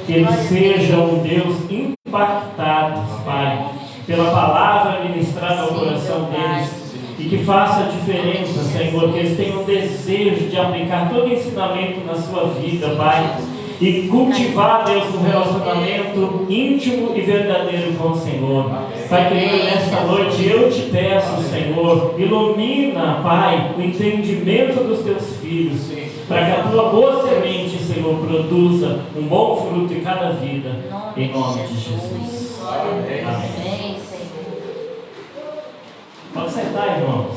Que eles sejam, Deus, impactados, Pai, pela palavra ministrada ao coração deles. E que faça a diferença, Senhor, que eles tenham desejo de aplicar todo ensinamento na sua vida, Pai, e cultivar, Deus, um relacionamento íntimo e verdadeiro com o Senhor. Pai querido, nesta noite eu te peço, Senhor, ilumina, Pai, o entendimento dos teus filhos, para que a tua boa semente, Senhor, produza um bom fruto em cada vida, em nome de Jesus. Amém. Pode sentar, irmãos.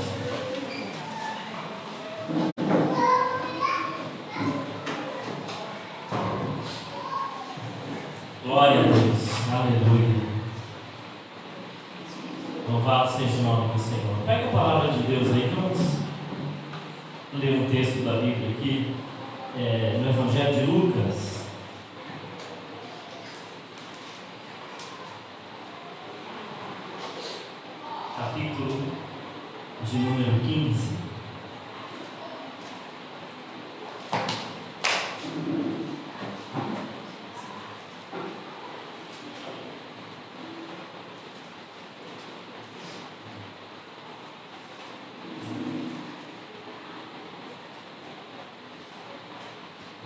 Glória a Deus. Aleluia. Louvado seja o nome do Senhor. Pega a palavra de Deus aí. Vamos ler um texto da Bíblia aqui, no Evangelho de Lucas. Capítulo de número 15.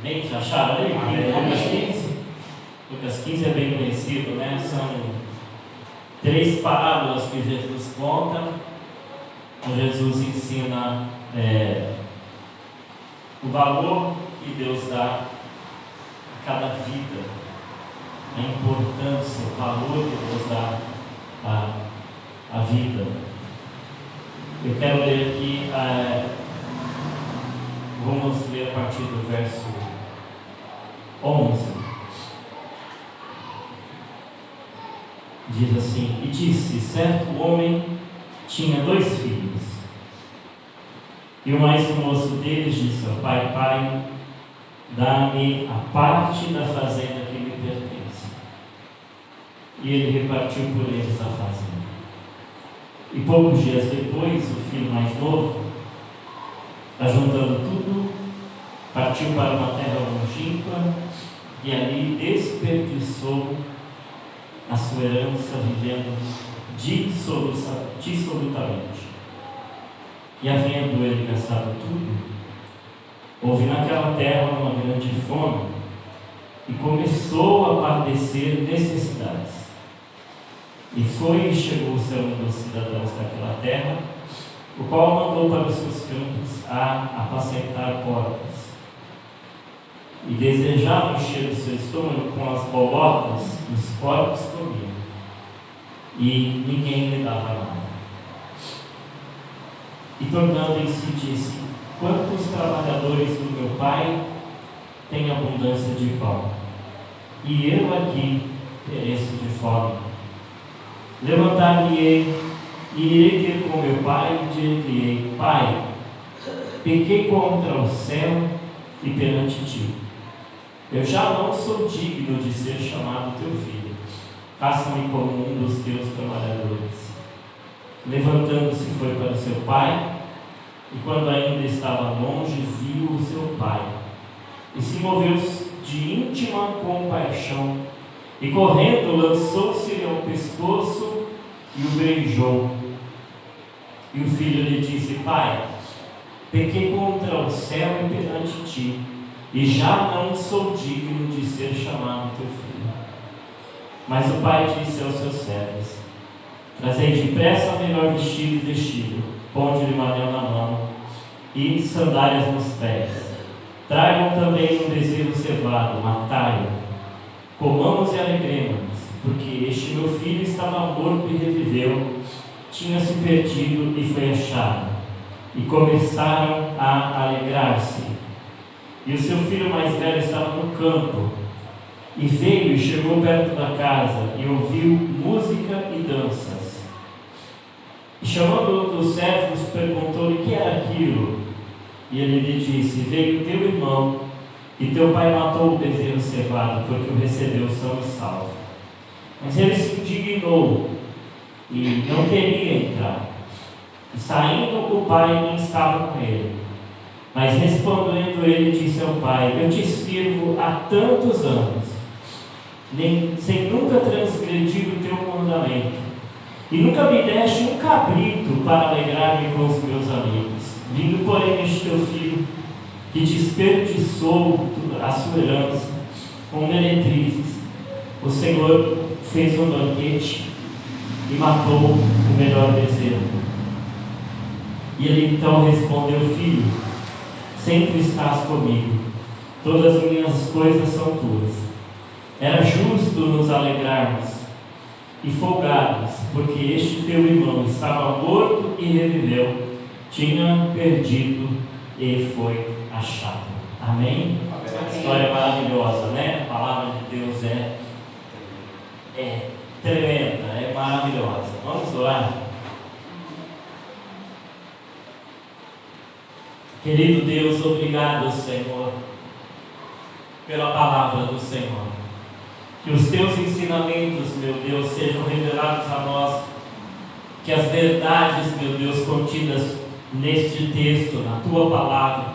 Bem, já acharam aí? Lucas 15? Lucas 15 é bem conhecido, né? São 3 parábolas que Jesus conta, onde Jesus ensina o valor que Deus dá a cada vida, a importância, o valor que Deus dá à vida. Eu quero ler aqui, vamos ler a partir do verso 11. Diz assim: e disse, certo homem tinha 2 filhos, e o mais moço deles disse ao pai: pai, dá-me a parte da fazenda que me pertence. E ele repartiu por eles a fazenda. E poucos dias depois, o filho mais novo, ajuntando tudo, partiu para uma terra longínqua e ali desperdiçou a sua herança, vivendo dissolutamente. E havendo ele gastado tudo, houve naquela terra uma grande fome, e começou a padecer necessidades. E foi e chegou-se a um dos cidadãos daquela terra, o qual mandou para os seus campos a apacentar porcos. E desejava encher o seu estômago com as bolotas que os porcos comiam, e ninguém lhe dava nada. E tornando em si disse: quantos trabalhadores do meu pai têm abundância de pão, e eu aqui pereço de fome. Levantar-me-ei e irei ter com meu pai e dir-lhe-ei: pai, pequei contra o céu e perante ti. Eu já não sou digno de ser chamado teu filho. Faça-me como um dos teus trabalhadores. Levantando-se foi para o seu pai, e quando ainda estava longe, viu o seu pai, e se moveu de íntima compaixão, e correndo lançou-se-lhe ao pescoço e o beijou. E o filho lhe disse: pai, pequei contra o céu e perante ti, e já não sou digno de ser chamado teu filho. Mas o pai disse aos seus servos: trazei depressa o melhor vestido e vestido, ponde-lhe um anel na mão e sandálias nos pés. Tragam também um bezerro cevado, matai-o. Comamos e alegremos, porque este meu filho estava morto e reviveu, tinha se perdido e foi achado. E começaram a alegrar-se. E o seu filho mais velho estava no campo, e veio e chegou perto da casa, e ouviu música e danças. E chamando um dos servos, perguntou-lhe o que era aquilo. E ele lhe disse: veio teu irmão, e teu pai matou o bezerro cevado, porque o recebeu são e salvo. Mas ele se indignou, e não queria entrar. E saindo, o pai não estava com ele. Mas respondendo ele, disse ao pai: eu te sirvo há tantos anos, sem nunca transgredir o teu mandamento. E nunca me deste um cabrito para alegrar-me com os meus amigos. Vindo, porém, este teu filho, que desperdiçou a sua herança com meretrizes, o Senhor fez um banquete e matou o melhor bezerro. E ele então respondeu: filho, sempre estás comigo, todas as minhas coisas são tuas. Era justo nos alegrarmos e folgarmos, porque este teu irmão estava morto e reviveu, tinha perdido e foi achado. Amém? Amém. História maravilhosa, né? A palavra de Deus é tremenda, é maravilhosa. Vamos orar. Querido Deus, obrigado, Senhor, pela palavra do Senhor. Que os teus ensinamentos, meu Deus, sejam revelados a nós. Que as verdades, meu Deus, contidas neste texto, na tua palavra,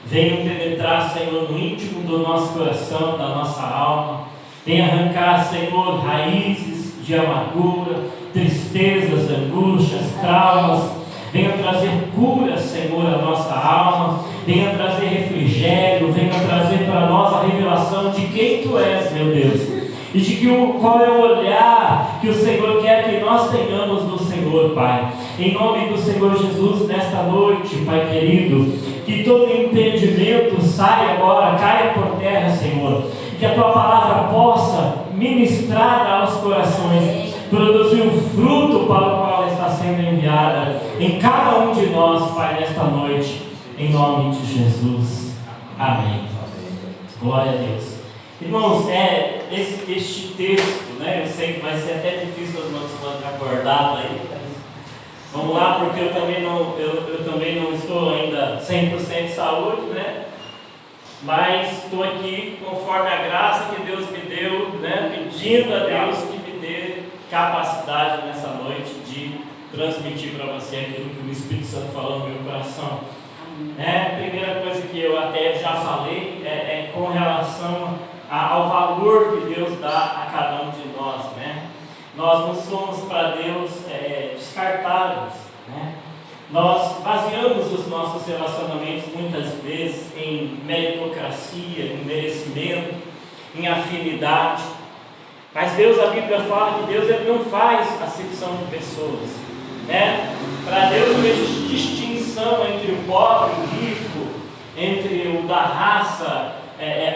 venham penetrar, Senhor, no íntimo do nosso coração, da nossa alma. Venha arrancar, Senhor, raízes de amargura, tristezas, angústias, traumas. Venha trazer cura, Senhor, à nossa alma. Venha trazer refrigério. Venha trazer para nós a revelação de quem Tu és, meu Deus. E de qual é o olhar que o Senhor quer que nós tenhamos do Senhor, Pai. Em nome do Senhor Jesus, nesta noite, Pai querido, que todo impedimento saia agora, caia por terra, Senhor. Que a Tua palavra possa ministrar aos corações, produzir o fruto para o qual ela está sendo enviada em cada um de nós, Pai, nesta noite, em nome de Jesus. Amém. Glória a Deus. Irmãos, este texto, né? Eu sei que vai ser até difícil os irmãos acordar aí. Vamos lá, porque eu também não estou ainda 100% de saúde, né? Mas estou aqui conforme a graça que Deus me deu, né? Pedindo a Deus que me dê capacidade nessa noite de transmitir para você aquilo que o Espírito Santo falou no meu coração. Primeira coisa que eu até já falei é com relação ao valor que Deus dá a cada um de nós, né? Nós não somos para Deus descartáveis, né? Nós baseamos os nossos relacionamentos muitas vezes em meritocracia, em merecimento, em afinidade. Mas Deus, a Bíblia fala que Deus ele não faz acepção de pessoas, né? Para Deus não existe distinção entre o pobre e o rico, entre o da raça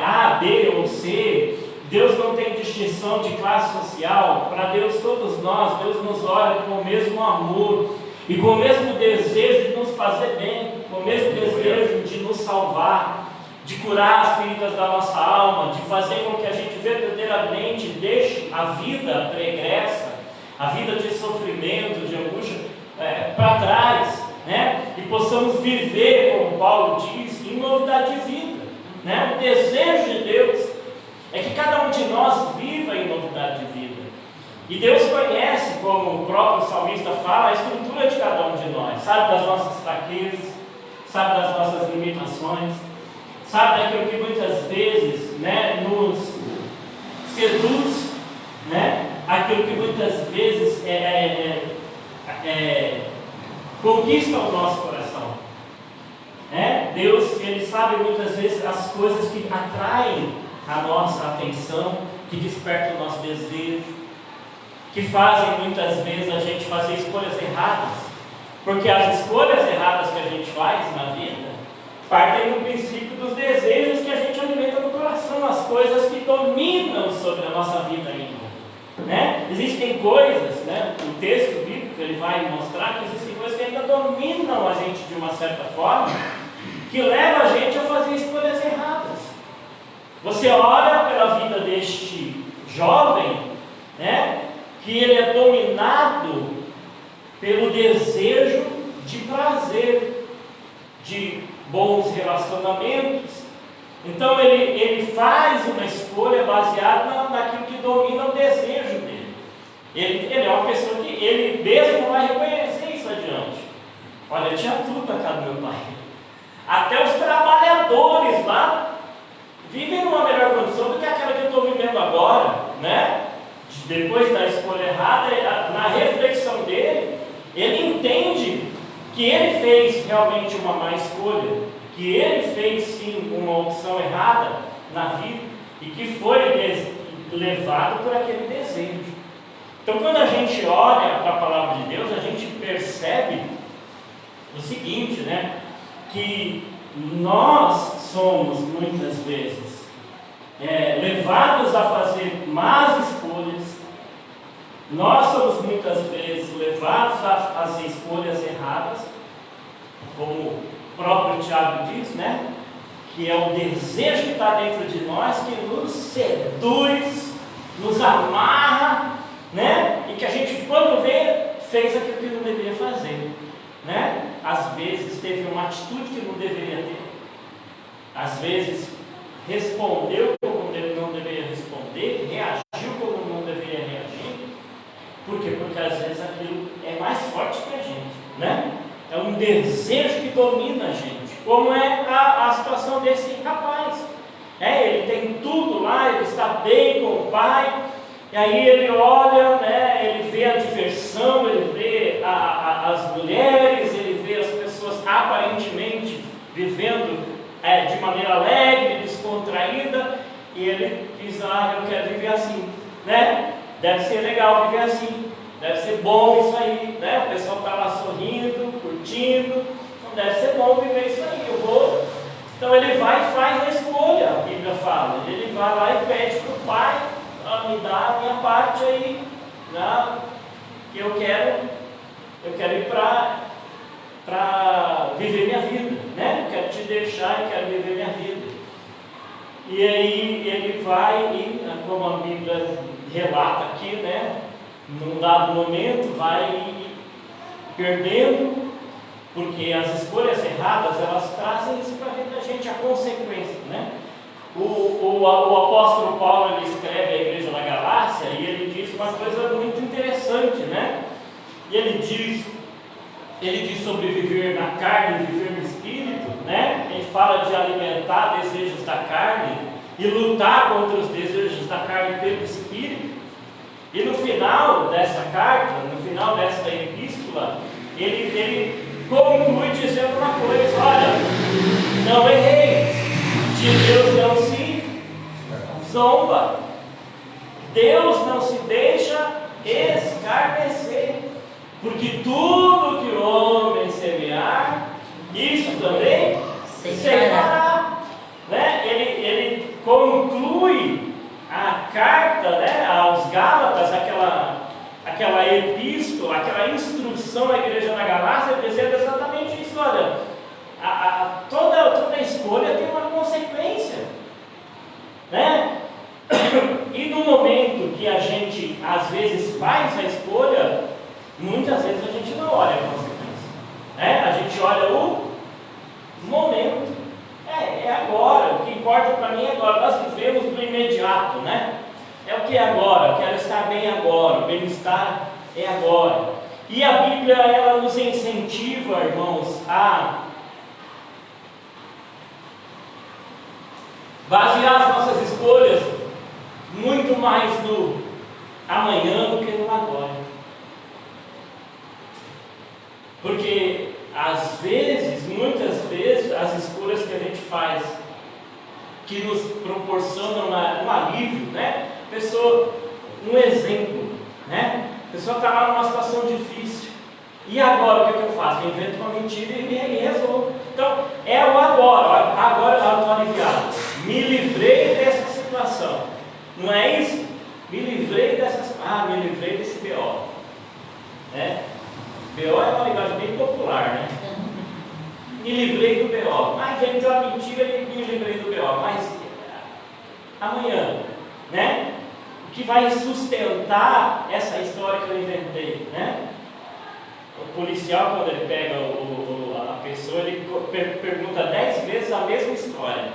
A, B ou C. Deus não tem distinção de classe social. Para Deus, todos nós, Deus nos olha com o mesmo amor e com o mesmo desejo de nos fazer bem, com o mesmo desejo de nos salvar, de curar as feridas da nossa alma, de fazer com que a gente verdadeiramente deixe a vida pregressa, a vida de sofrimento, de angústia para trás, né? E possamos viver, como Paulo diz, em novidade de vida, né? O desejo de Deus é que cada um de nós viva em novidade de vida. E Deus conhece, como o próprio salmista fala, a estrutura de cada um de nós, sabe das nossas fraquezas, sabe das nossas limitações, sabe daquilo que muitas vezes, né, nos seduz, né? Aquilo que muitas vezes conquista o nosso coração. Deus, Ele sabe muitas vezes as coisas que atraem a nossa atenção, que despertam o nosso desejo, que fazem muitas vezes a gente fazer escolhas erradas, porque as escolhas erradas que a gente faz na vida partem do princípio dos desejos que a gente alimenta no coração, as coisas que dominam sobre a nossa vida ainda, né? Existem coisas, né? O texto bíblico ele vai mostrar que existem coisas que ainda dominam a gente de uma certa forma, que leva a gente a fazer escolhas erradas. Você olha pela vida deste jovem, né? Que ele é dominado pelo desejo de prazer, de bons relacionamentos. Então ele faz uma escolha baseada naquilo que domina o desejo dele. Ele é uma pessoa que ele mesmo vai reconhecer isso adiante. Olha, eu tinha tudo na casa do meu pai. Até os trabalhadores lá vivem numa melhor condição do que aquela que eu estou vivendo agora, depois da escolha errada, na reflexão dele, ele entende que ele fez realmente uma má escolha, que ele fez sim uma opção errada na vida e que foi levado por aquele desejo. Então, quando a gente olha para a palavra de Deus, a gente percebe o seguinte, né? Que nós somos muitas vezes levados a fazer más escolhas, nós somos muitas vezes levados a fazer escolhas erradas, como o próprio Tiago diz, né? Que é o desejo que está dentro de nós, que nos seduz, nos amarra, né? E que a gente, quando vê, fez aquilo que não deveria fazer, né? Às vezes teve uma atitude que não deveria ter, às vezes respondeu como não deveria responder, reagiu como não deveria reagir. Por quê? Porque às vezes aquilo é mais forte que a gente, né? É um desejo que domina a gente, como é a situação desse rapaz. Ele tem tudo lá, ele está bem com o pai, e aí ele olha, né, ele vê a diversão, ele vê as mulheres, ele vê as pessoas aparentemente vivendo de maneira alegre, descontraída, e ele diz: eu quero viver assim, né? Deve ser legal viver assim, deve ser bom isso aí, né? O pessoal está lá sorrindo, curtindo, então deve ser bom viver isso aí, eu vou. Então ele vai e faz a escolha, a Bíblia fala, ele vai lá e pede para o pai: me dá a minha parte aí, né? Que eu quero ir para viver minha vida, né? Eu quero te deixar e quero viver minha vida. E aí ele vai e, como a Bíblia relata aqui, né? Num dado momento vai perdendo, porque as escolhas erradas, elas trazem isso para a vida da gente, a consequência, né? O apóstolo Paulo, ele escreve à igreja da Galácia e ele diz uma coisa muito interessante, né? E ele diz sobre viver na carne e viver no espírito, né? Ele fala de alimentar desejos da carne e lutar contra os desejos da carne pelo espírito. E no final dessa carta, no final dessa epístola, ele conclui dizendo uma coisa: olha, não errei, de Deus não se zomba, Deus não se deixa escarnecer, porque tudo que o homem semear, isso também cegará. Né? Ele conclui a carta, né, aos Gálatas, aquela epístola, aquela instrução à igreja da Galácia, dizendo exatamente isso: olha, toda escolha tem uma consequência, né? E no momento que a gente às vezes faz a escolha, muitas vezes a gente não olha a consequência, né? A gente olha o momento, é agora, o que importa para mim é agora. Nós vivemos no imediato, né? É o que é agora, eu quero estar bem agora, o bem-estar é agora. E a Bíblia, ela nos incentiva, irmãos, a basear as nossas escolhas muito mais no amanhã do que no agora. Porque às vezes, muitas vezes, as escolhas que a gente faz, que nos proporcionam um alívio, né? Um exemplo, né? A pessoa está lá numa situação difícil, e agora o que eu faço? Eu invento uma mentira e resolvo. Então, é o agora eu estou aliviado, me livrei dessa situação, não é isso? Me livrei desse BO, né? BO é uma linguagem bem popular, né? Me livrei do BO, inventei uma mentira e me livrei do BO, mas amanhã, né? O que vai sustentar essa história que eu inventei, né? O policial, quando ele pega a pessoa, ele pergunta 10 vezes a mesma história,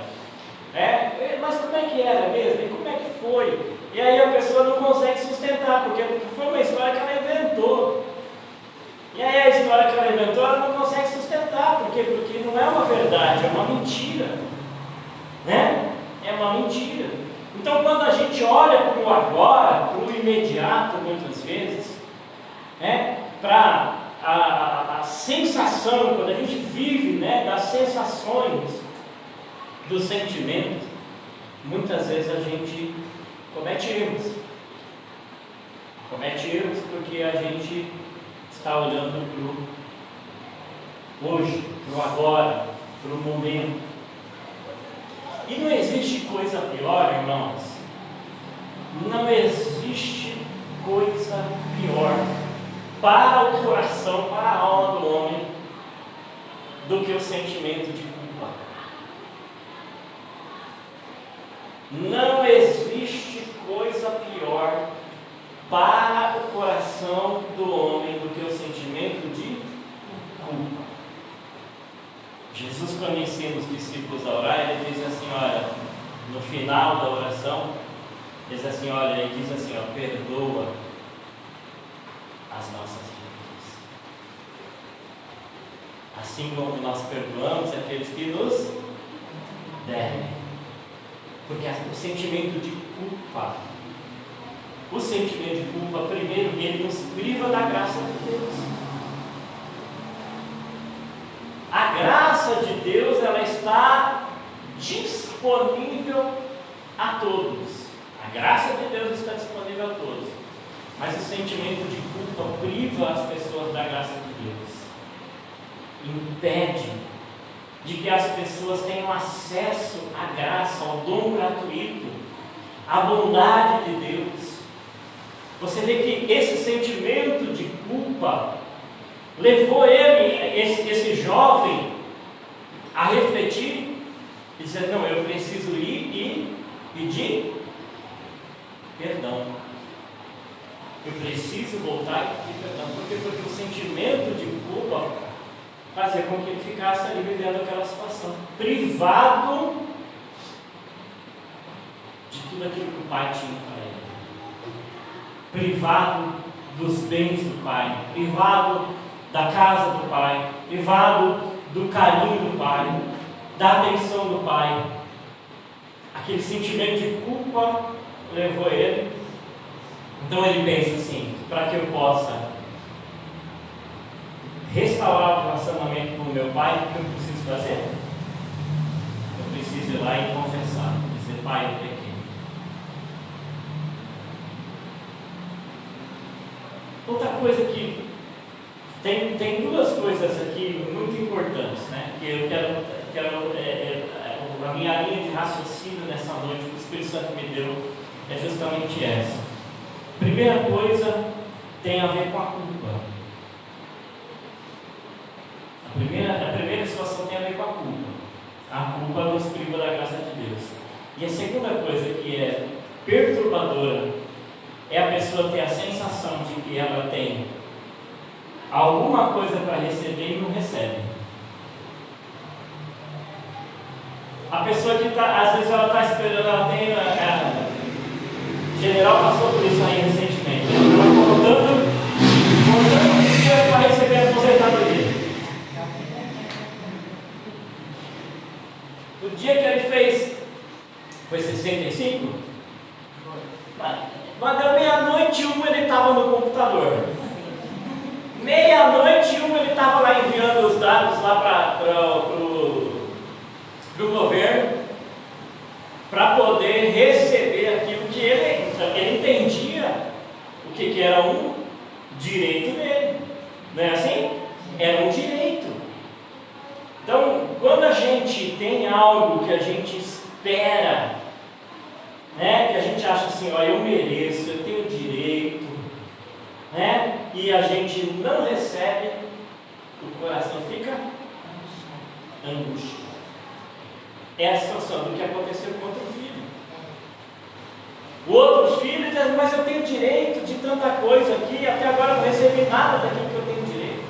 mas como é que era mesmo? E como é que foi? E aí a pessoa não consegue sustentar, porque foi uma história que ela inventou. E aí a história que ela inventou, ela não consegue sustentar. Por quê? Porque não é uma verdade, é uma mentira, né? É uma mentira. Então, quando a gente olha para o agora, para o imediato, muitas vezes, né, para a sensação, quando a gente vive, né, das sensações, dos sentimentos, muitas vezes a gente comete erros. Comete erros porque a gente está olhando para o hoje, para o agora, para o momento. E não existe coisa pior, irmãos. Não existe coisa pior para o coração, para a alma do homem, do que o sentimento de culpa. Não existe coisa pior para o coração do homem do que o sentimento de culpa. Jesus, quando ensina os discípulos a orar, ele diz assim, olha, no final da oração, diz assim, olha, ele diz assim, ó, perdoa as nossas dívidas, assim como nós perdoamos aqueles que nos devem. Porque o sentimento de culpa, primeiro, ele nos priva da graça de Deus. A graça de Deus, ela está disponível a todos. A graça de Deus está disponível a todos. Mas o sentimento de culpa priva as pessoas da graça de Deus. Impede de que as pessoas tenham acesso à graça, ao dom gratuito, à bondade de Deus. Você vê que esse sentimento de culpa levou esse jovem, a refletir e dizer, não, eu preciso ir e pedir perdão. Eu preciso voltar e pedir perdão. Por quê? Porque o sentimento de culpa fazia com que ele ficasse ali vivendo aquela situação, privado de tudo aquilo que o pai tinha para ele, privado dos bens do pai, privado da casa do pai, privado do carinho do pai, da atenção do pai. Aquele sentimento de culpa levou ele. Então ele pensa assim, para que eu possa restaurar o relacionamento com o meu pai, o que eu preciso fazer? Eu preciso ir lá e confessar, dizer, pai, eu pequei. Outra coisa que tem duas coisas aqui muito importantes, né? Que eu quero a minha linha de raciocínio nessa noite, que o Espírito Santo me deu, é justamente essa. Primeira coisa tem a ver com a culpa. A primeira situação tem a ver com a culpa. A culpa nos priva da graça de Deus. E a segunda coisa que é perturbadora é a pessoa ter a sensação de que ela tem alguma coisa para receber e não recebe. A pessoa que às vezes ela está esperando, ela tem. O general passou por isso aí recentemente. Ele estava contando dinheiro para receber a aposentadoria. No dia que ele fez, foi 65? Mas deu meia-noite e uma ele estava no computador. Meia-noite e uma ele estava lá enviando os dados lá para o governo, para poder receber aquilo que ele entendia, o que era um direito dele. Não é assim? Era um direito. Então, quando a gente tem algo que a gente espera, né, que a gente acha assim, ó, eu mereço, eu tenho direito, né, e a gente não recebe, o coração fica angustiado. É a situação do que aconteceu com outro filho. O outro filho diz, mas eu tenho direito de tanta coisa aqui, até agora não recebi nada daquilo que eu tenho direito.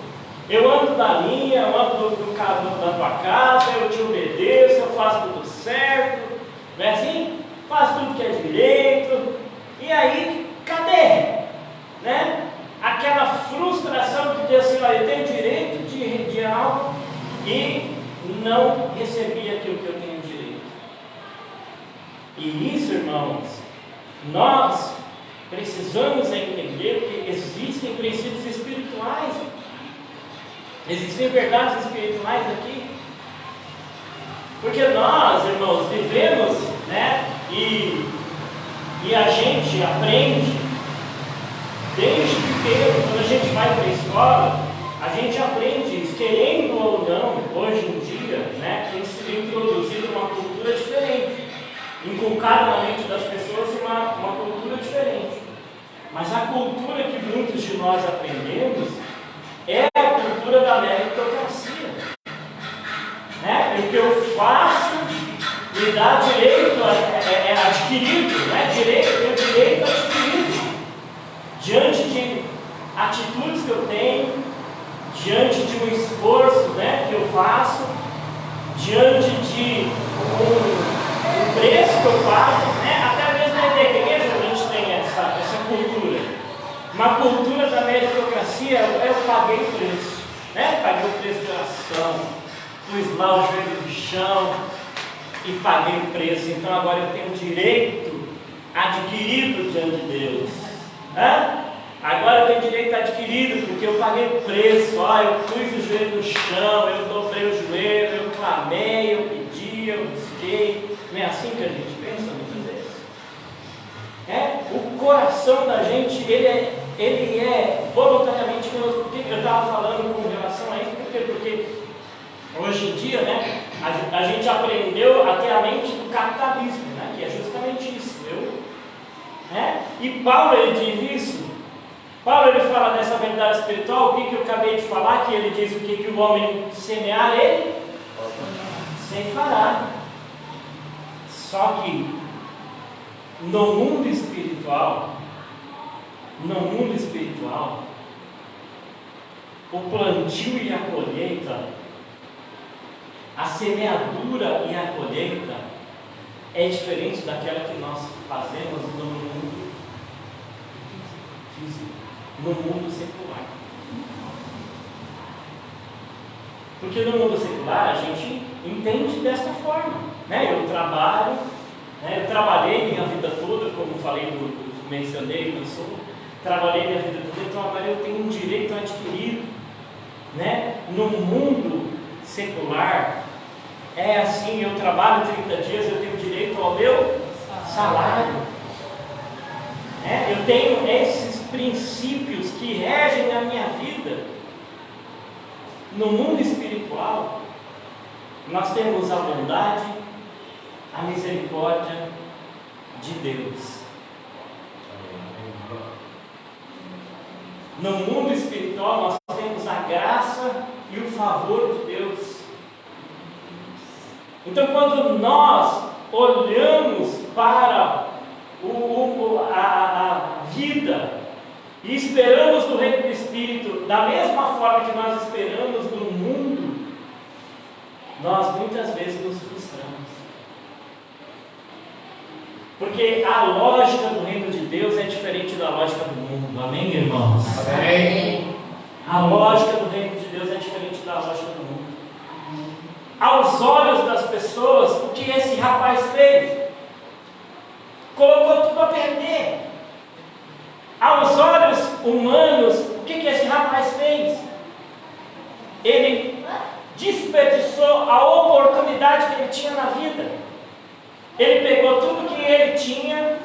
Eu ando na linha, eu ando da tua casa, eu te obedeço, eu faço tudo certo, não é assim? Faço tudo que é direito, e aí, cadê? Né? Aquela frustração de dizer assim, olha, eu tenho direito de algo e não recebi aquilo que eu tenho direito. E isso, irmãos, nós precisamos entender que existem princípios espirituais, existem verdades espirituais aqui, porque nós, irmãos, vivemos, né, e a gente aprende desde pequeno. Quando a gente vai para a escola, a gente aprende isso, querendo ou não. Hoje em dia, né, tem sido introduzida uma cultura diferente, inculcada na mente das pessoas uma cultura diferente. Mas a cultura que muitos de nós aprendemos é a cultura da meritocracia, né? O que eu faço me dá direito adquirido, né? Tenho direito adquirido diante de atitudes que eu tenho, diante de um esforço, né, que eu faço, diante de um preço que eu pago, né? Até mesmo na igreja a gente tem essa cultura, uma cultura da meritocracia. Eu paguei o preço, né? Paguei o preço de oração, pus lá o joelho no chão e paguei o preço, então agora eu tenho direito adquirido diante de Deus, né? Agora eu tenho direito adquirido porque eu paguei o preço. Eu pus o joelho no chão, eu dobrei o joelho, eu clamei, eu pedi, eu busquei. Não é assim que a gente pensa muitas vezes? O coração da gente, ele é voluntariamente menos. Por que eu estava falando com relação a isso? Porque hoje em dia, né, a gente aprendeu a ter a mente do capitalismo, né, que é justamente isso. E Paulo, ele diz isso. Paulo, ele fala dessa verdade espiritual. O que eu acabei de falar, que ele diz o que o homem semear, ele ceifará. Só que no mundo espiritual, o plantio e a colheita, a semeadura e a colheita é diferente daquela que nós fazemos no mundo físico, no mundo secular. Porque no mundo secular a gente entende desta forma, né? Eu trabalhei minha vida toda, como mencionei, trabalhei minha vida toda, então agora eu tenho um direito adquirido, né? No mundo secular é assim: eu trabalho 30 dias, eu tenho direito ao meu salário, né? Eu tenho esses princípios que regem a minha vida. No mundo espiritual, nós temos a bondade, a misericórdia de Deus. No mundo espiritual, nós temos a graça e o favor de Deus. Então, quando nós olhamos para a vida e esperamos do reino do Espírito da mesma forma que nós esperamos do mundo, nós muitas vezes nos frustramos. Porque a lógica do reino de Deus é diferente da lógica do mundo. Amém, irmãos? Amém. A lógica do reino de Deus é diferente da lógica do mundo. Aos olhos das pessoas, o que esse rapaz fez? Colocou tudo a perder. Aos olhos humanos, o que esse rapaz fez? Ele desperdiçou a oportunidade que ele tinha na vida. Ele pegou tudo que ele tinha,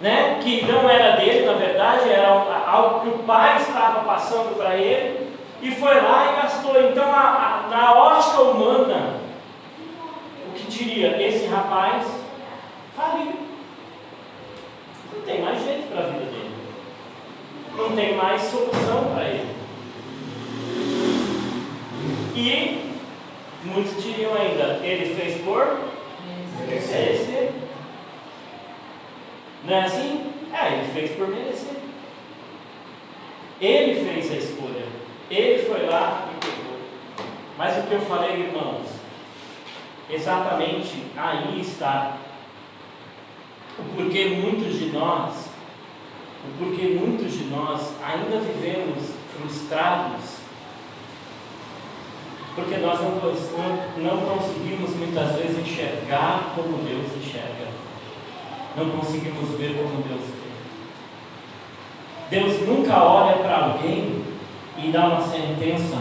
né, que não era dele, na verdade, era algo que o pai estava passando para ele, e foi lá e gastou. Então, na ótica humana, o que diria? Esse rapaz faliu. Não tem mais jeito para a vida dele. Não tem mais solução para ele. E muitos diriam ainda: ele fez por merecer. Não é assim? Ele fez por merecer. Ele fez a escolha. Ele foi lá e pegou. Mas o que eu falei, irmãos, exatamente aí está o porquê muitos de nós ainda vivemos frustrados, porque nós não conseguimos muitas vezes enxergar como Deus enxerga. não conseguimos ver como Deus vê. Deus nunca olha para alguém e dá uma sentença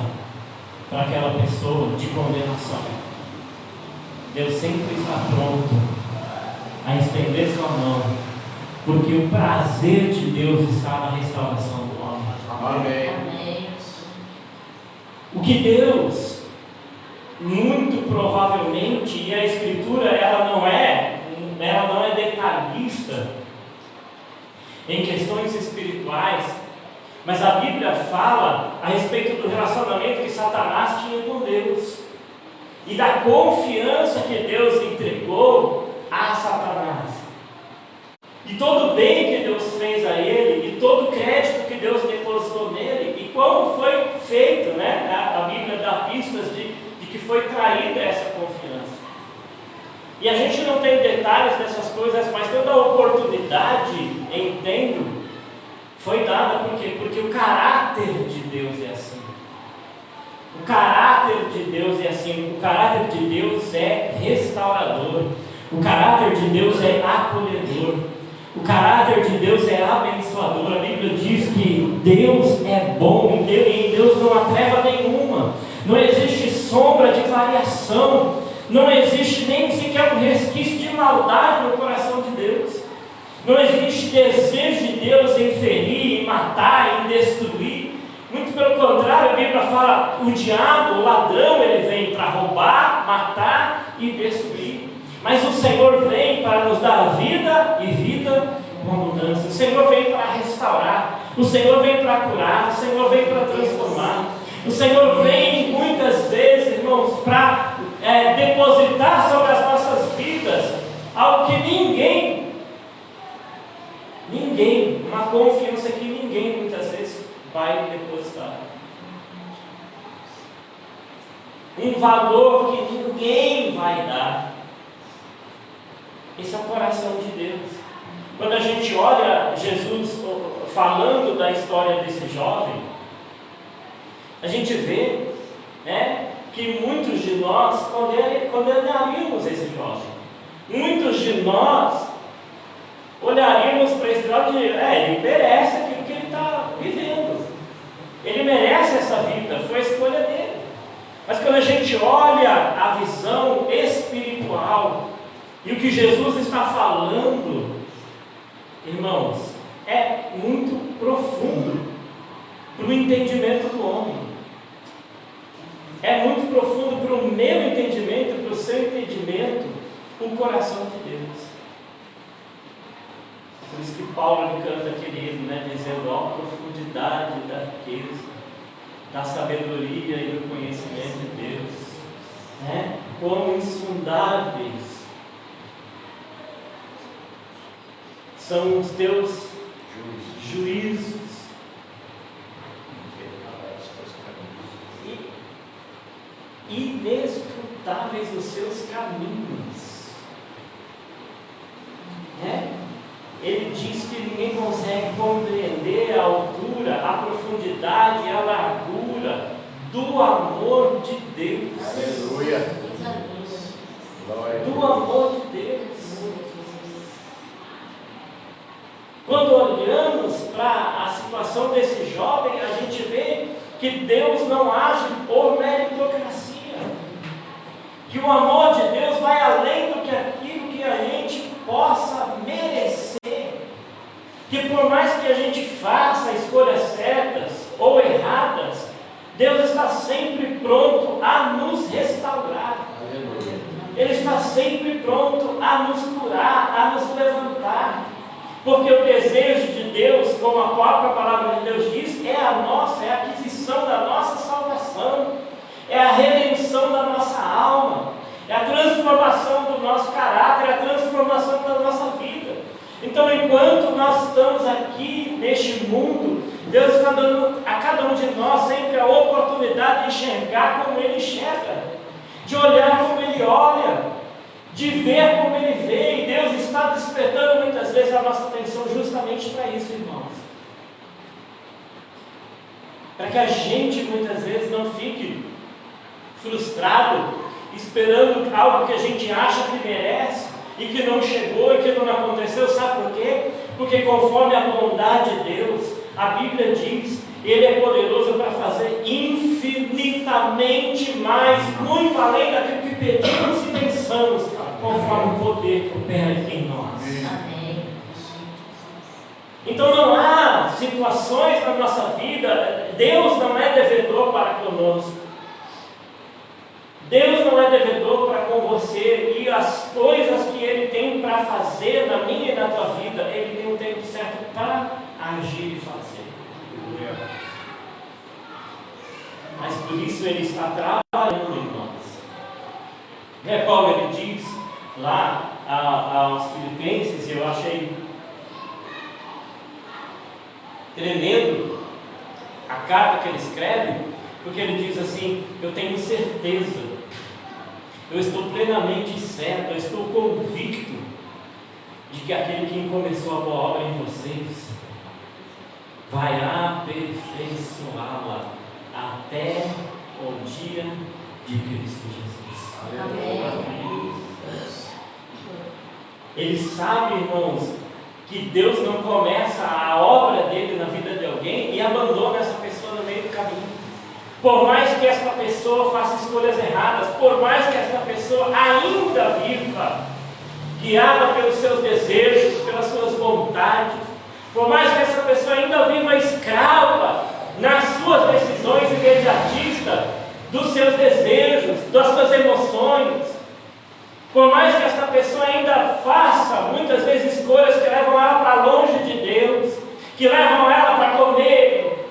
para aquela pessoa de condenação. Deus sempre está pronto a estender sua mão, porque o prazer de Deus está na restauração do homem. Amém. O que Deus, muito provavelmente, e a Escritura ela não é detalhista em questões espirituais, mas a Bíblia fala a respeito do relacionamento que Satanás tinha com Deus e da confiança que Deus entregou a Satanás, e todo o bem que Deus fez a ele, e todo o crédito que Deus depositou nele, e como foi feito, né? A Bíblia dá pistas de que foi traída essa confiança. E a gente não tem detalhes dessas coisas, mas toda a oportunidade, entendo, foi dada por quê? Porque o caráter de Deus é assim. O caráter de Deus é assim. O caráter de Deus é restaurador. O caráter de Deus é acolhedor. O caráter de Deus é abençoador. A Bíblia diz que Deus é bom e em Deus não há treva nenhuma. Não existe sombra de variação. Não existe nem sequer um resquício de maldade no coração de Deus. Não existe desejo de Deus em ferir, em matar, em destruir. Muito pelo contrário, a Bíblia fala: o diabo, o ladrão, ele vem para roubar, matar e destruir. Mas o Senhor vem para nos dar vida e vida com abundância. O Senhor vem para restaurar. O Senhor vem para curar. O Senhor vem para transformar. O Senhor vem muitas vezes, irmãos, para depositar sobre as nossas vidas algo que ninguém, uma confiança que ninguém muitas vezes vai depositar. Um valor que ninguém vai dar. Esse é o coração de Deus. Quando a gente olha Jesus falando da história desse jovem, a gente vê, né, que muitos de nós condenaríamos esse jovem. Muitos de nós olharíamos para esse jovem e ele merece aquilo que ele está vivendo. Ele merece essa vida, foi a escolha dele. Mas quando a gente olha a visão espiritual e o que Jesus está falando, irmãos, é muito profundo para o entendimento do homem. É muito profundo para o meu entendimento, para o seu entendimento, o coração de Deus. Por isso que Paulo ele canta aquele hino, né, dizendo: ó, profundidade da riqueza, da sabedoria e do conhecimento de Deus, né? Quão insondáveis são os teus juízos. Inescrutáveis os seus caminhos. Ele diz que ninguém consegue compreender a altura, a profundidade e a largura do amor de Deus. Aleluia. Do amor de Deus. Quando olhamos para a situação desse jovem, a gente vê que Deus não age por meritocracia. Que o amor de Deus vai além do que aquilo que a gente possa merecer. Que por mais que a gente faça escolhas certas ou erradas, Deus está sempre pronto a nos restaurar. Aleluia. Ele está sempre pronto a nos curar, a nos levantar. Porque o desejo de Deus, como a própria palavra de Deus diz, é a aquisição da nossa salvação, é a redenção da nossa alma, é a transformação do nosso caráter, é a transformação da nossa vida. Então, enquanto nós estamos aqui neste mundo, Deus está dando a cada um de nós sempre a oportunidade de enxergar como Ele enxerga, de olhar como Ele olha, de ver como Ele vê. E Deus está despertando muitas vezes a nossa atenção justamente para isso, irmãos. Para que a gente muitas vezes não fique frustrado, esperando algo que a gente acha que merece e que não chegou e que não aconteceu, Porque conforme a bondade de Deus, a Bíblia diz, Ele é poderoso para fazer infinitamente mais, muito além daquilo que pedimos e pensamos, conforme o poder que opera em nós. Amém. Então não há situações na nossa vida, Deus não é devedor para conosco. Deus não é devedor para com você, e as coisas que Ele tem para fazer na minha e na tua vida, Ele tem um tempo certo para agir e fazer. Mas por isso Ele está trabalhando em nós. Como Ele diz lá aos Filipenses, eu achei tremendo a carta que ele escreve, porque ele diz assim: eu tenho certeza, eu estou plenamente certo, eu estou convicto de que aquele que começou a boa obra em vocês vai aperfeiçoá-la até o dia de Cristo Jesus. Amém. Ele sabe, irmãos, que Deus não começa a obra dele na vida de alguém e abandona essa pessoa no meio do caminho. Por mais que essa pessoa faça escolhas erradas, por mais que essa pessoa ainda viva, guiada pelos seus desejos, pelas suas vontades, por mais que essa pessoa ainda viva escrava nas suas decisões imediatistas, dos seus desejos, das suas emoções, por mais que essa pessoa ainda faça muitas vezes escolhas que levam ela para longe de Deus, que levam ela para comer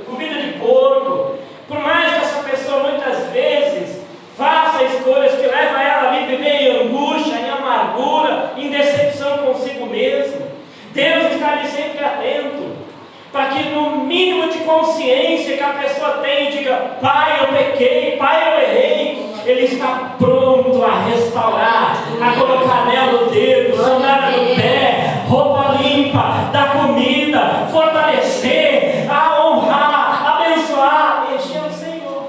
comida de porco, por mais que essa pessoa muitas vezes faça escolhas que levam ela a viver em angústia, em amargura, em decepção consigo mesmo, Deus está ali sempre atento, para que no mínimo de consciência que a pessoa tem, diga: Pai, eu pequei, Pai, eu errei. Ele está pronto a restaurar, a colocar anel no dedo, sandália no pé, roupa limpa, dar comida, fortalecer, a honrar, abençoar. Este é o Senhor.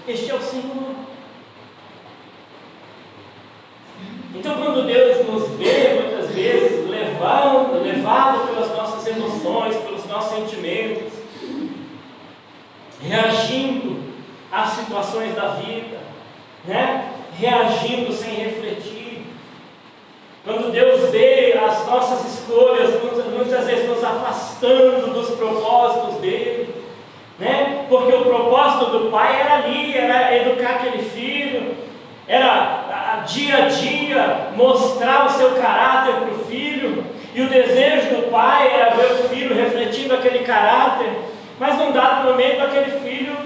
Este é o Senhor. Então, quando Deus nos vê, muitas vezes, levado pelas nossas emoções, pelos nossos sentimentos, reagindo às situações da vida, reagindo sem refletir, quando Deus vê as nossas escolhas, muitas vezes nos afastando dos propósitos dele, porque o propósito do pai era ali, era educar aquele filho, era dia a dia mostrar o seu caráter para o filho, e o desejo do pai era ver o filho refletindo aquele caráter. Mas num dado momento aquele filho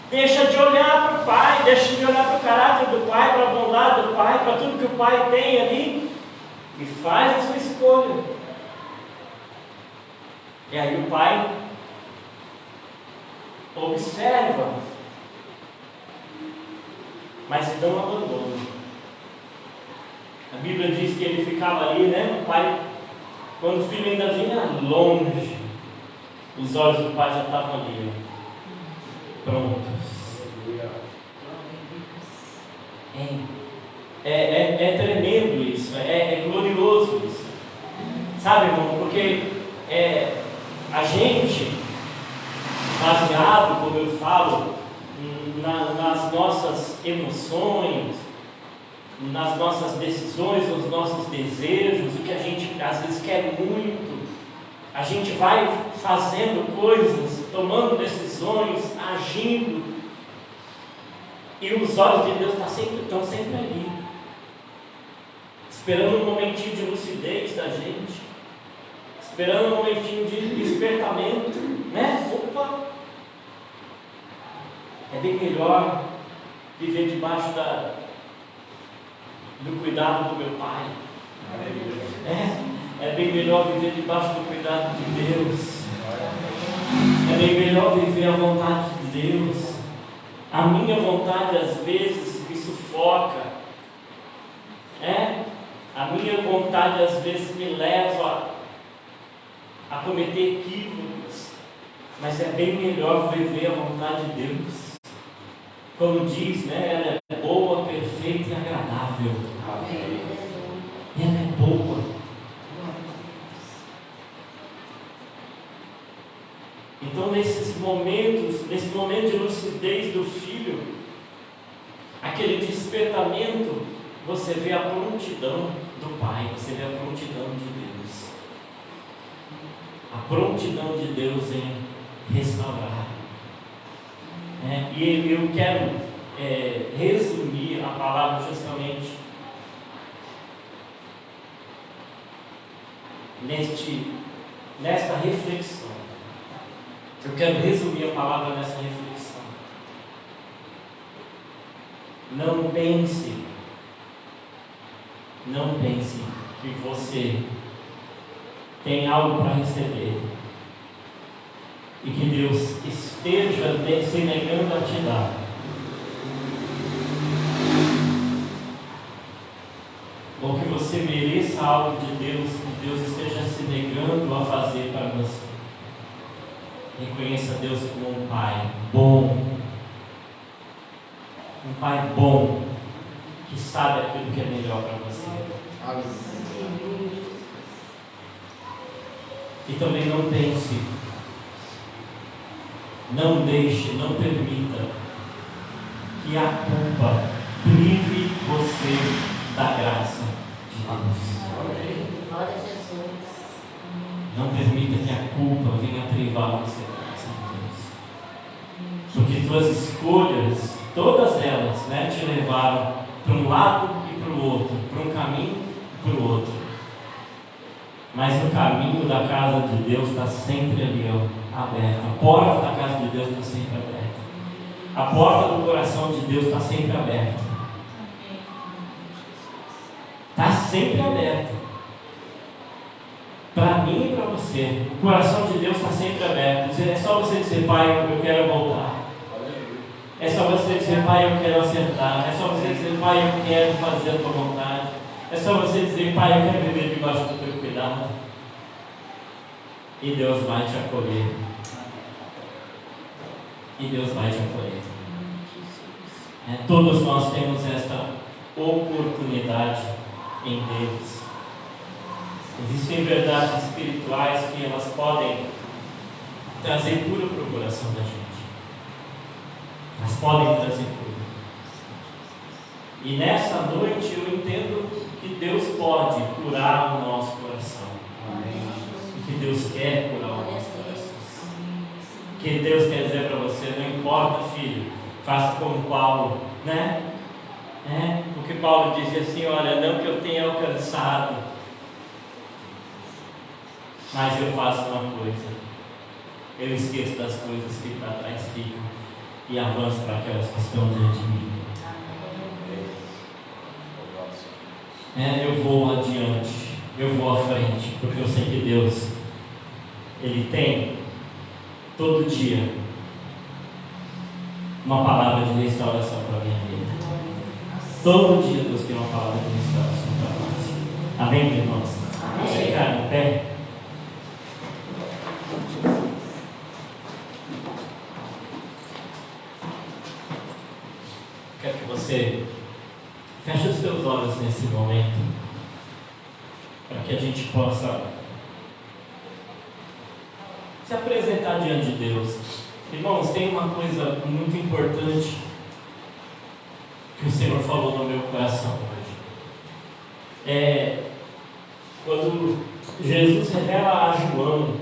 deixa de olhar para o pai, deixa de olhar para o caráter do pai, para a bondade do pai, para tudo que o pai tem ali, e faz a sua escolha. E aí o pai observa, mas não abandona. A Bíblia diz que ele ficava ali, o pai, quando o filho ainda vinha longe, os olhos do pai já estavam ali, prontos. É tremendo isso, é glorioso isso. Sabe, irmão, porque a gente, baseado, como eu falo, nas nossas emoções, nas nossas decisões, nos nossos desejos, o que a gente às vezes quer muito, a gente vai fazendo coisas, tomando decisões, agindo, e os olhos de Deus estão sempre ali, esperando um momentinho de lucidez da gente, esperando um momentinho de despertamento, Opa! É bem melhor viver debaixo do cuidado do meu pai. É bem melhor viver debaixo do cuidado de Deus. É bem melhor viver a vontade de Deus. A minha vontade às vezes me sufoca. A minha vontade às vezes me leva a cometer equívocos. Mas é bem melhor viver a vontade de Deus. Como diz, ela é boa, perfeita perfeita e agradável. E ela é boa. Então, nesse momento de lucidez do filho, aquele despertamento, você vê a prontidão do Pai, você vê a prontidão de Deus. A prontidão de Deus em restaurar. E eu quero resumir a palavra justamente nesta reflexão. Eu quero resumir a palavra nessa reflexão. Não pense que você tem algo para receber e que Deus esteja se negando a te dar. Ou que você mereça algo de Deus que Deus esteja se negando a fazer para você. Reconheça Deus como um Pai bom. Um Pai bom, que sabe aquilo que é melhor para você. E também não pense, não deixe, não permita que a culpa prive você da graça de Deus. Glória a Jesus. Não permita que a culpa venha privar você da graça de Deus. Porque tuas escolhas, todas elas, te levaram para um lado e para o outro, para um caminho e para o outro. Mas o caminho da casa de Deus está sempre ali, aberto. A porta da casa de Deus está sempre aberta. A porta do coração de Deus está sempre aberta. Está sempre aberta. Para mim e para você. O coração de Deus está sempre aberto. É só você dizer, Pai, eu quero voltar. É só você dizer, Pai, eu quero acertar. É só você dizer, Pai, eu quero fazer a tua vontade. É só você dizer, Pai, eu quero viver debaixo do teu cuidado. E Deus vai te acolher. E Deus vai te acolher. Todos nós temos esta oportunidade em Deus. Existem verdades espirituais que elas podem trazer cura para o coração da gente. Elas podem trazer cura. E nessa noite eu entendo que Deus pode curar o nosso coração. Amém. E que Deus quer curar o nosso coração. Que Deus quer dizer para você, não importa, filho, faça como Paulo, Porque Paulo dizia assim, olha, não que eu tenha alcançado, mas eu faço uma coisa, eu esqueço das coisas que para trás ficam e avanço para aquelas que estão diante de mim. Eu vou adiante, eu vou à frente, porque eu sei que Deus, Ele tem todo dia uma palavra de restauração para a minha vida. Todo dia Deus tem uma palavra de restauração para nós. Amém, irmãos? Vamos ficar em pé. Quero que você feche os seus olhos nesse momento, para que a gente possa se apresentar diante de Deus. Irmãos, tem uma coisa muito importante que o Senhor falou no meu coração hoje. Quando Jesus revela a João,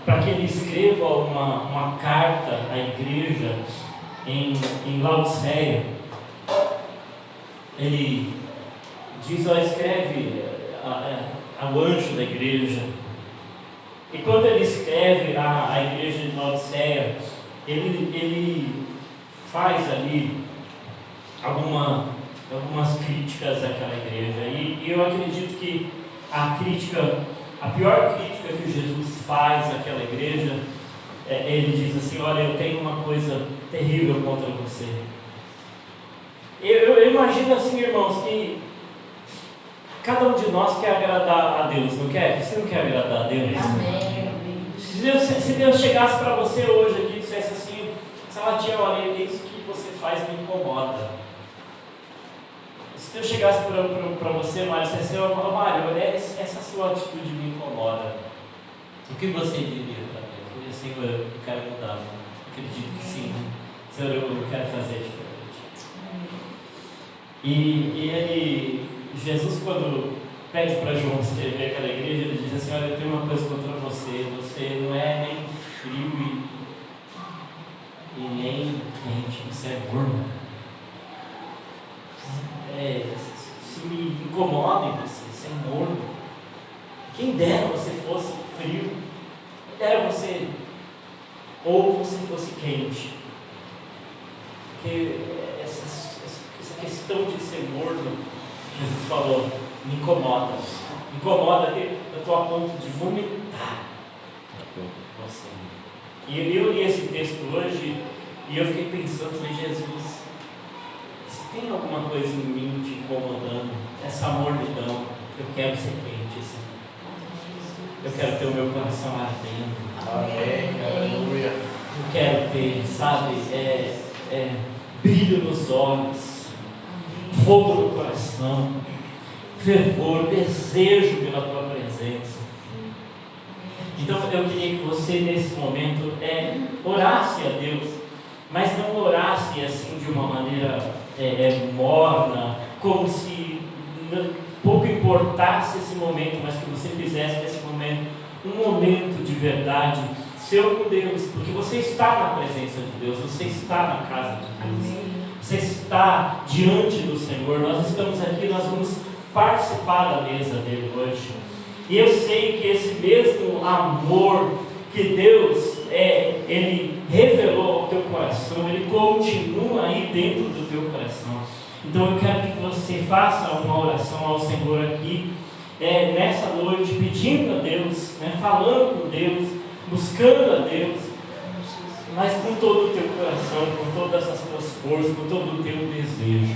para que ele escreva uma carta à igreja em Laodiceia, ele diz, escreve ao anjo da igreja. E quando ele escreve à igreja de Laodiceia, ele faz ali algumas críticas àquela igreja. E eu acredito que a pior crítica que Jesus faz àquela igreja, ele diz assim, olha, eu tenho uma coisa terrível contra você. Eu imagino assim, irmãos, que cada um de nós quer agradar a Deus, não quer? Você não quer agradar a Deus? Amém. Se Deus chegasse para você hoje aqui e dissesse assim, Salatiel, olha, é isso que você faz me incomoda. Se eu chegasse para você, Mário, você disse, Mário, essa sua atitude me incomoda. O que você diria para mim? Eu diria, Senhor, eu quero mudar. Acredito que sim. Senhor, eu quero fazer diferente. E Jesus, quando pede para João escrever aquela igreja, ele diz assim, olha, eu tenho uma coisa contra você. Você não é nem frio e nem quente, você é morno. Isso me incomoda em você é morno. Quem dera você fosse frio, quem dera você, ou você fosse quente. Porque essa questão de ser morno, Jesus falou, me incomoda. Me incomoda que eu estou a ponto de vomitar você. E eu li esse texto hoje e eu fiquei pensando, falei, Jesus, se tem alguma coisa em mim te incomodando, essa mornidão, eu quero ser quente, Senhor. Eu quero ter o meu coração ardendo. Amém. Aleluia. Eu quero ter, sabe, brilho nos olhos, fogo no coração, fervor, desejo pela tua presença. Então eu queria que você nesse momento orasse a Deus, mas não orasse assim de uma maneira morna, como se pouco importasse esse momento, mas que você fizesse desse momento um momento de verdade seu com Deus, porque você está na presença de Deus, você está na casa de Deus, você está diante do Senhor. Nós estamos aqui, nós vamos participar da mesa dele hoje, e eu sei que esse mesmo amor que Deus Ele revelou ao teu coração, Ele continua aí dentro do teu coração. Então eu quero que você faça uma oração ao Senhor aqui, nessa noite, pedindo a Deus, falando com Deus, buscando a Deus, mas com todo o teu coração, com todas as tuas forças, com todo o teu desejo.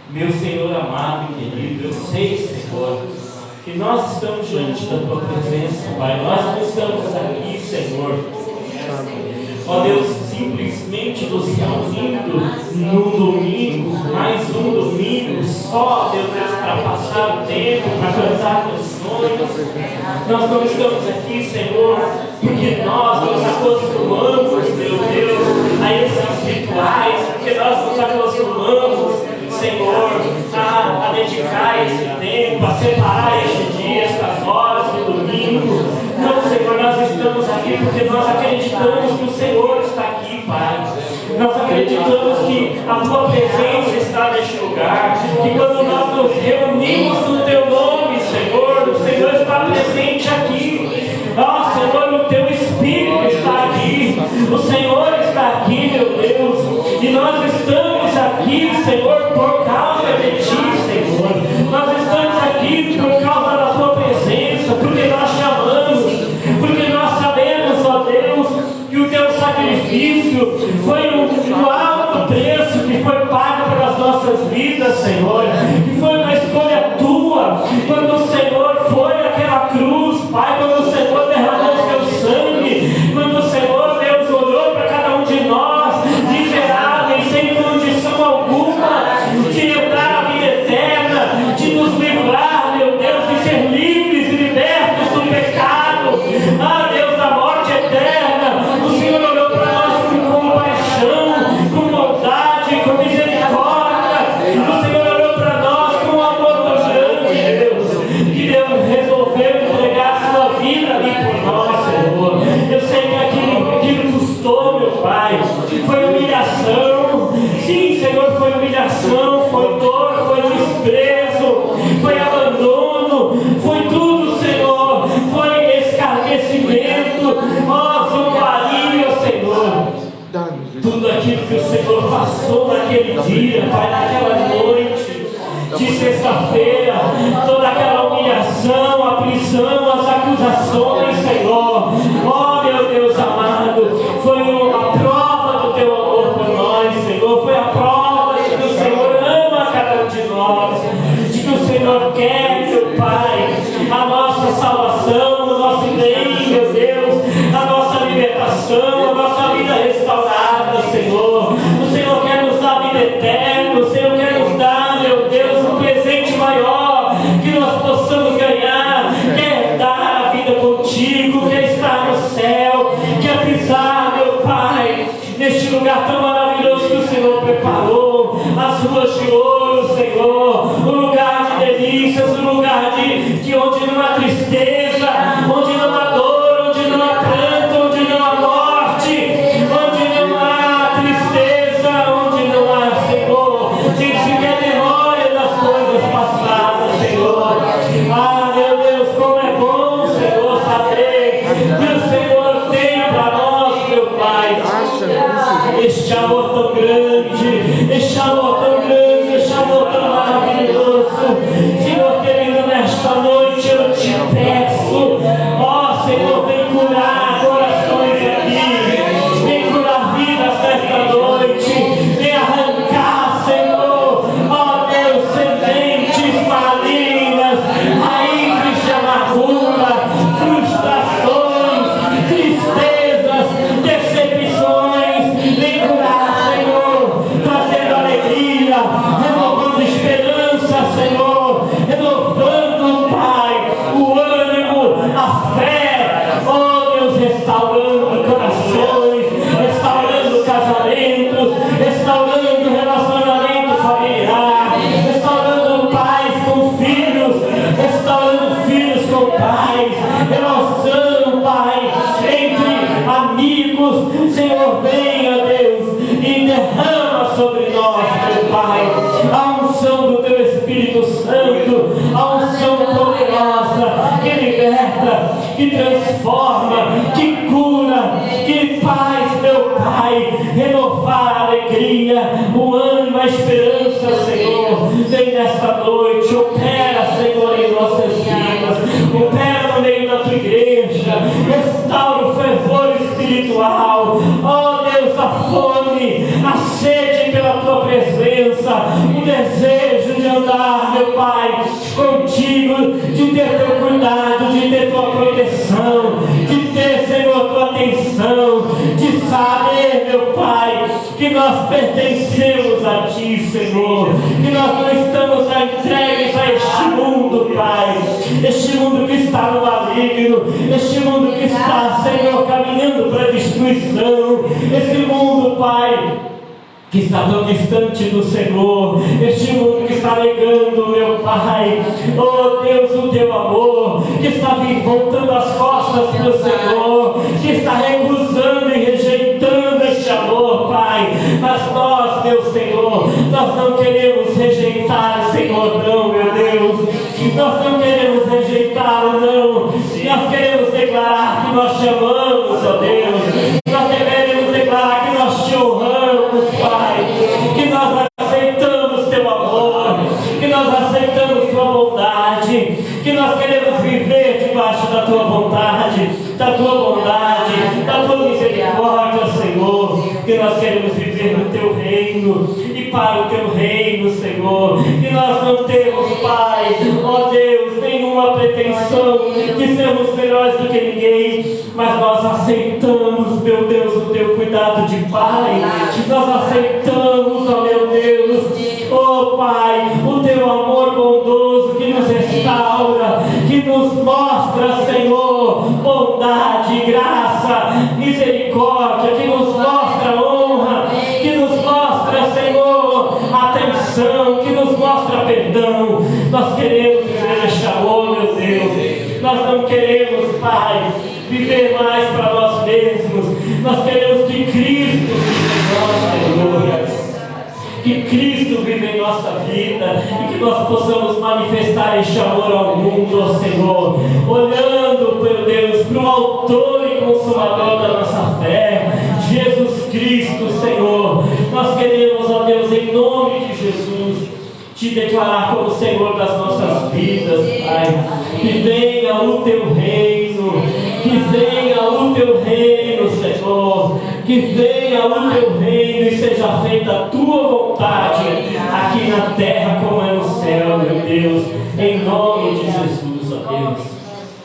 Meu Senhor amado e querido, eu sei, Senhor, que nós estamos diante da tua presença, Pai. Nós não estamos aqui, Senhor, ó Deus, simplesmente nos reunindo num domingo, mais um domingo, só, Deus, para passar o tempo, para cantar canções. Nós não estamos aqui, Senhor, porque nós nos acostumamos, meu Deus, a esses rituais, porque nós nos acostumamos, Senhor, a dedicar esse tempo, a separar este dia, estas horas do domingo. Não, Senhor, nós estamos aqui porque nós acreditamos que o Senhor está aqui, Pai. Nós acreditamos que a tua presença está neste lugar, que quando nós nos reunimos no teu nome, Senhor, o Senhor está presente aqui. Ó Senhor, o teu Espírito está aqui, o Senhor está aqui, meu Deus, e nós estamos aqui, Senhor, por causa de ti, Senhor. Nós estamos aqui por causa da tua presença, porque nós te amamos, porque nós sabemos, ó Deus, que o teu sacrifício foi um alto preço que foi pago pelas nossas vidas, Senhor, que foi uma escolha tua, quando o Senhor foi àquela cruz, Pai, quando o Senhor derramou o seu sangue, quando o Senhor, Deus, olhou para cada um de nós, miseráveis, sem condição alguma de herdar a vida eterna, de nos livrar, meu Deus, de ser livres e libertos do pecado, ah Deus, da morte eterna. O Senhor olhou para nós com compaixão, com bondade, com misericórdia. O Senhor olhou para nós com um amor tão grande, Deus, que Deus resolveu entregar a sua vida ali por nós, Senhor. Eu sei que aquilo custou, meu Pai, foi humilhação. Sim, Senhor, foi humilhação, foi dor, foi desprezo, foi abandono, foi tudo, Senhor, foi escarnecimento, ó, zombaria, Senhor. Tudo aquilo que o Senhor passou naquele dia, Pai, naquela noite de sexta-feira, toda aquela humilhação, a prisão, as acusações, Senhor, ó meu Deus amado, foi a prova do teu amor por nós, Senhor, foi a prova de que o Senhor ama cada um de nós, de que o Senhor quer, meu Pai, a nossa salvação, o nosso bem, meu Deus, a nossa libertação, a nossa vida restaurada, Senhor. O Senhor o Senhor quer nos dar, meu Deus, um presente maior, que nós possamos ganhar, quer dar a vida contigo, quer estar no céu, quer pisar, meu Pai, neste lugar tão maravilhoso que o Senhor preparou, as ruas de ouro, Senhor, um lugar de delícias, um lugar de onde não há tristeza, onde não há dor, onde não há pranto, onde não há morte, onde não há tristeza, onde não há, Senhor, nem sequer memória das coisas passadas, Senhor. Ah, meu Deus, como é bom, Senhor, saber que o Senhor tem para nós, meu Pai, este amor tão grande, este amor tão grande, este amor tão maravilhoso. Senhor querido, nesta noite eu te peço, ó Senhor, vem curar corações aqui, vem curar vidas nesta noite, vem arrancar, Senhor, ó Deus, sementes malignas, raízes de amargura, frustrações, tristezas, decepções, vem curar, Senhor, trazendo alegria, renovando esperança, Senhor, renovando, Pai, o ânimo, a fé, oh Deus, restaurando corações, restaurando casamentos, restaurando relacionamento familiar, restaurando pais com filhos, restaurando filhos com pais, relacionando, Pai, entre amigos. Senhor, venha, Deus, e derrama sobre nós, meu Pai, a unção do Teu Espírito Santo, a unção poderosa que liberta, que transforma, que cura, que faz, meu Pai, renovar a alegria, o ânimo, a esperança, Senhor. Vem nesta noite, opera, Senhor, em nossas vidas, opera no meio da Tua igreja, restaura o fervor espiritual, ó Deus, a fome, a sede pela Tua presença, o desejo de andar, meu Pai, contigo, de ter Teu cuidado, de ter Tua proteção, de ter, Senhor, Tua atenção, de saber, meu Pai, que nós pertencemos a Ti, Senhor, que nós não estamos entregues a este mundo, Pai, este mundo que está no maligno, este mundo que está, Senhor, caminhando para a destruição, esse mundo, Pai, que está tão distante do Senhor, este mundo que está negando, meu Pai, oh Deus, o Teu amor, que está voltando as costas para o Senhor, que está recusando e rejeitando este amor, Pai. Mas nós, meu Senhor, nós não queremos rejeitar, Senhor, não, meu Deus, nós não queremos rejeitar, não, nós queremos declarar que nós te amamos, ó Deus, nós queremos declarar que nós te honramos, Pai, que nós aceitamos Teu amor, que nós aceitamos Tua bondade, que nós queremos viver debaixo da Tua vontade, da Tua bondade, da Tua misericórdia, Senhor, que nós queremos viver no Teu reino e para o Teu reino, Senhor, que nós não temos, Pai, ó Deus, nenhuma pretensão de sermos melhores do que ninguém, mas nós aceitamos, meu Deus, o Teu cuidado de Pai, nós aceitamos, ó meu Deus, ó Pai, o Teu amor bondoso que nos restaura, que nos mostra, Senhor, bondade, graça, misericórdia, que nos mostra honra, que nos mostra, Senhor, atenção, que nos mostra perdão. Nós queremos viver este amor, meu Deus, nós não queremos, Pai, viver mais para nós mesmos, nós queremos que Cristo viva em nós, Senhor, que Cristo vive em nossa vida e que nós possamos manifestar este amor ao mundo, ó Senhor, olhando, meu Deus, para o autor e consumador da nossa fé, Jesus Cristo, Senhor. Nós queremos, ó Deus, em nome de Jesus, Te declarar como Senhor das nossas vidas, Pai. Que venha o Teu reino, que venha o Teu reino, Senhor, que venha o Teu reino e seja feita a Tua vontade aqui na terra como é no céu, meu Deus, em nome de Jesus, ó Deus.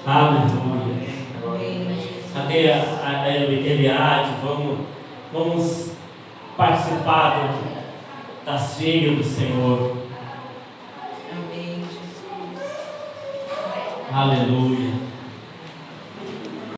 Aleluia. Cadê a Eliade? Vamos participar das feiras. cheio do Senhor. Amém, Jesus. Aleluia.